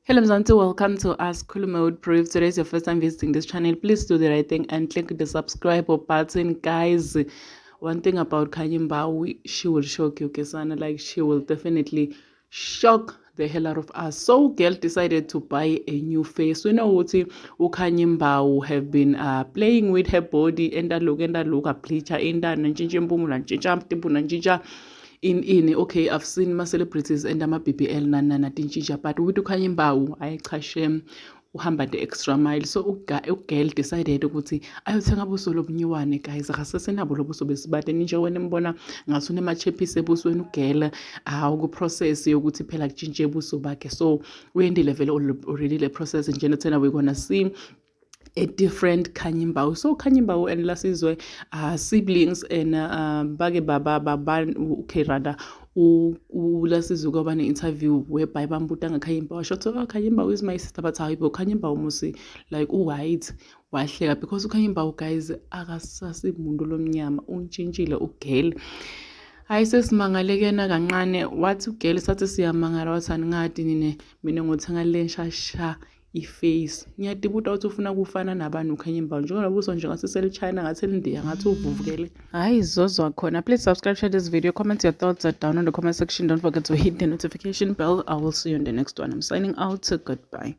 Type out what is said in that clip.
Hello Mzansi, welcome to Ask Mode Proof. Today is your first time visiting this channel. Please do the right thing and click the subscribe button, guys. One thing about Kanyimba, she will shock you, Kesana. Like, she will definitely shock the hell out of us. So, girl decided to buy a new face. We know what Kanyimba have been playing with her body and that look, a bleacher in that, in okay, I've seen my celebrities and ama-BBL nana tintshintsha, but with uKhanyimbawu ayichashe uhamba the extra mile. So ugirl decided ukuthi ayothenga ubuso lobunyuwane, guys. Akasesenabo lobuso besibade ninje wena mbona ngasune machephise ebusweni ugirl ukuprocess yokuthi phela kutshintshe ubuso bakhe. So uyendile vele already le process njena thina we're gonna see a different Kanyimbawu. So Kanyimbawu and Lasizwe siblings and bage baba okay rather uLasizwe kwaba ne-interview whereby bambuta ngaKhanyimbawu. Shotho Kanyimbawu is my sister, but hayibo Kanyimbawu musi like white wahleka because uKhanyimbawu, guys, akasasimuntu lomnyama untshintshile ugirl. Hayi sesimangale kena kancane wathi ugirl sathi siyamangala wathani ngadi nine mina ngothenga lenshasha iface. Ngiyadibuta ukuthi ufuna kufana nabantu uKhanyimbawu njengoba buso nje ngasesele China ngathi India ngathi uvuvukele. Hayi zozwa khona. Please subscribe, share this video, comment your thoughts down in the comment section. Don't forget to hit the notification bell. I will see you in the next one. I'm signing out. Goodbye.